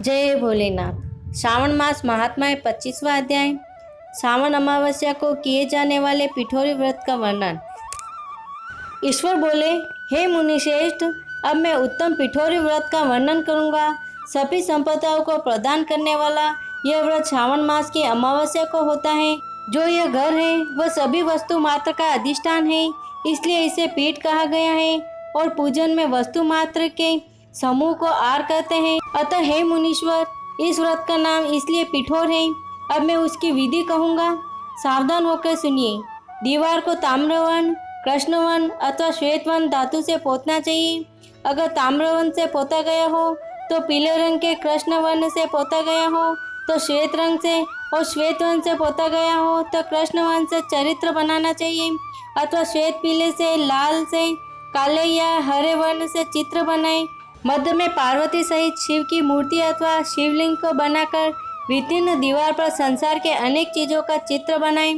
जय भोलेनाथ। श्रावण मास महात्मा 25वां अध्याय। श्रावण अमावस्या को किए जाने वाले पिठोरी व्रत का वर्णन। ईश्वर बोले, हे मुनिश्रेष्ठ, अब मैं उत्तम पिठोरी व्रत का वर्णन करूंगा। सभी संपदाओं को प्रदान करने वाला यह व्रत श्रावण मास की अमावस्या को होता है। जो यह घर है वह सभी वस्तु मात्र का अधिष्ठान है, इसलिए इसे पीठ कहा गया है और पूजन में वस्तु मात्र के समूह को आर कहते हैं। अतः हे मुनीश्वर, इस व्रत का नाम इसलिए पिठोर है। अब मैं उसकी विधि कहूँगा, सावधान होकर सुनिए। दीवार को ताम्रवन, कृष्णवन अथवा श्वेतवन धातु से पोतना चाहिए। अगर ताम्रवन से पोता गया हो तो पीले रंग के कृष्णवन से पोता गया हो तो श्वेत रंग से, और श्वेतवन से पोता गया हो तो कृष्णवन से चरित्र बनाना चाहिए, अथवा श्वेत पीले से, लाल से काले या हरे वर्ण से चित्र बनाए। मध्य में पार्वती सहित शिव की मूर्ति अथवा शिवलिंग को बनाकर विभिन्न दीवार पर संसार के अनेक चीजों का चित्र बनाएं।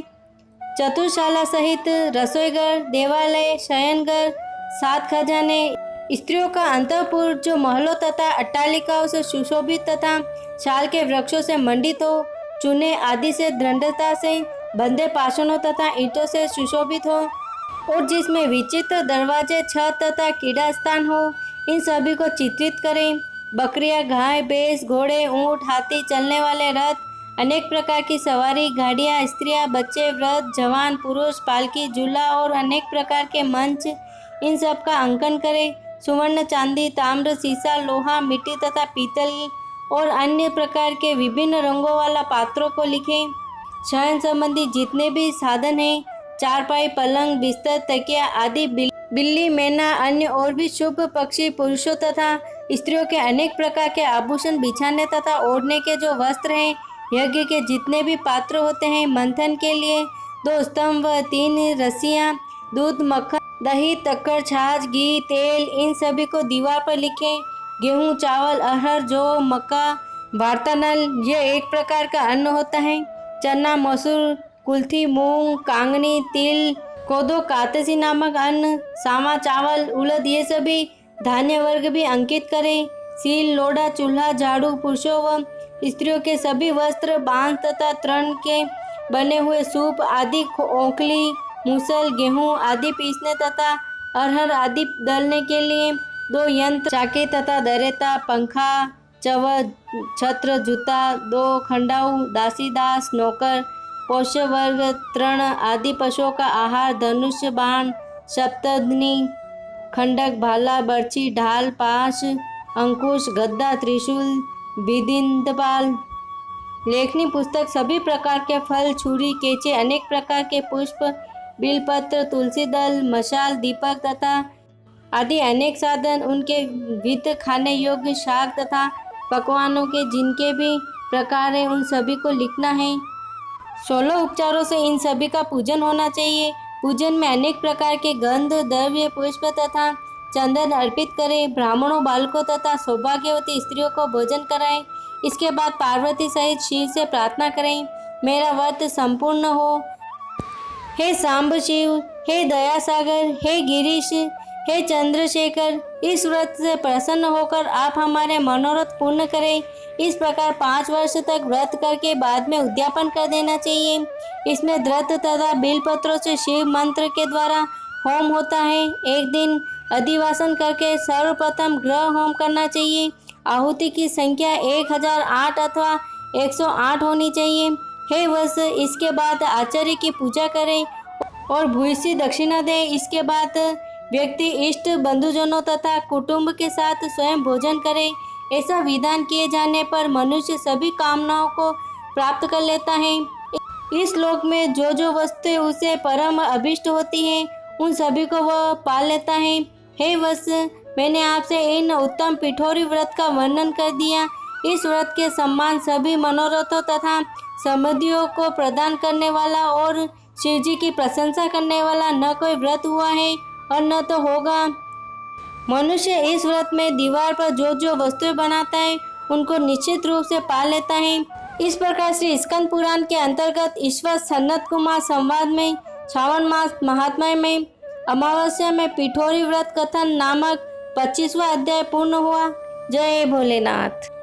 चतुर्शाला सहित रसोईघर, देवालय, शयनघर, 7 खजाने, स्त्रियों का अंतःपुर जो महलों तथा अट्टालिकाओं से सुशोभित तथा शाल के वृक्षों से मंडित हो, चूने आदि से दृढ़ता से बंधे पाषाणों तथा ईंटों से सुशोभित हो, और जिसमें विचित्र दरवाजे, छत तथा क्रीड़ा स्थान हो, इन सभी को चित्रित करें। बकरियां, गाय, भैंस, घोड़े, ऊंट, हाथी, चलने वाले रथ, अनेक प्रकार की सवारी, गाड़ियां, स्त्रियां, बच्चे, वृद्ध, जवान, पुरुष, पालकी, झूला और अनेक प्रकार के मंच, इन सब का अंकन करें। सुवर्ण, चांदी, ताम्र, सीसा, लोहा, मिट्टी तथा पीतल और अन्य प्रकार के विभिन्न रंगों वाला पात्रों को लिखें। शयन संबंधी जितने भी साधन हैं, चारपाई, पलंग, बिस्तर, तकिया आदि, बिल्ली, मैना, अन्य और भी शुभ पक्षी, पुरुषों तथा स्त्रियों के अनेक प्रकार के आभूषण, बिछाने तथा ओढ़ने के जो वस्त्र हैं, यज्ञ के जितने भी पात्र होते हैं, मंथन के लिए 2 स्तंभ व 3 रस्सियाँ, दूध, मक्खन, दही, तक्कर, छाछ, घी, तेल, इन सभी को दीवार पर लिखें। गेहूँ, चावल, अरहर, जौ, मक्का, वार्तानल, यह एक प्रकार का अन्न होता है। चना, मसूर, कुल्थी, मूंग, कांगनी, तिल, कोदो, कातसी नामक अन्न, सामा, चावल, उड़द, ये सभी धान्य वर्ग भी अंकित करें। सील, लोढ़ा, चूल्हा, झाड़ू, पुरुषों व स्त्रियों के सभी वस्त्र, बांस तथा तृण के बने हुए सूप आदि, ओखली, मूसल, गेहूं आदि पीसने तथा अरहर आदि दलने के लिए 2 यंत्र, चाके तथा दरेता, पंखा, चवद, छत्र, जूता, 2 खंडाऊ, दासी, दास, नौकर, पोष्य वर्ग, तृण आदि पशुओं का आहार, धनुष, बाण, सप्तध्नी, खंडक, भाला, बर्छी, ढाल, पाश, अंकुश, गद्दा, त्रिशूल, बिदिंदपाल, लेखनी, पुस्तक, सभी प्रकार के फल, छुरी, केचे, अनेक प्रकार के पुष्प, बिलपत्र, तुलसी दल, मशाल, दीपक तथा आदि अनेक साधन, उनके विध खाने योग्य शाक तथा पकवानों के जिनके भी प्रकार है, उन सभी को लिखना है। 16 उपचारों से इन सभी का पूजन होना चाहिए। पूजन में अनेक प्रकार के गंध, द्रव्य, पुष्प तथा चंदन अर्पित करें। ब्राह्मणों, बालकों तथा सौभाग्यवती स्त्रियों को भोजन कराएं। इसके बाद पार्वती सहित शिव से प्रार्थना करें, मेरा व्रत संपूर्ण हो। हे सांब शिव, हे दया सागर, हे गिरीश, हे चंद्रशेखर, इस व्रत से प्रसन्न होकर आप हमारे मनोरथ पूर्ण करें। इस प्रकार 5 वर्ष तक व्रत करके बाद में उद्यापन कर देना चाहिए। इसमें द्रत तथा बिलपत्रों से शिव मंत्र के द्वारा होम होता है। एक दिन अधिवासन करके सर्वप्रथम ग्रह होम करना चाहिए। आहुति की संख्या 1008 अथवा 108 होनी चाहिए। हे वत्स, इसके बाद आचार्य की पूजा करें और भूयसी दक्षिणा दें। इसके बाद व्यक्ति इष्ट बंधुजनों तथा कुटुंब के साथ स्वयं भोजन करे। ऐसा विधान किए जाने पर मनुष्य सभी कामनाओं को प्राप्त कर लेता है। इस लोक में जो जो वस्तुएं उसे परम अभिष्ट होती हैं, उन सभी को वह पा लेता है। हे वत्स, मैंने आपसे इन उत्तम पिठोरी व्रत का वर्णन कर दिया। इस व्रत के सम्मान सभी मनोरथों तथा समृद्धियों को प्रदान करने वाला और शिवजी की प्रशंसा करने वाला न कोई व्रत हुआ है और न तो होगा। मनुष्य इस व्रत में दीवार पर जो जो वस्तुएं बनाता है, उनको निश्चित रूप से पा लेता है। इस प्रकार श्री स्कंद पुराण के अंतर्गत ईश्वर सनत कुमार संवाद में श्रावण मास महात्मा में अमावस्या में पिठोरी व्रत कथन नामक 25वां अध्याय पूर्ण हुआ। जय भोलेनाथ।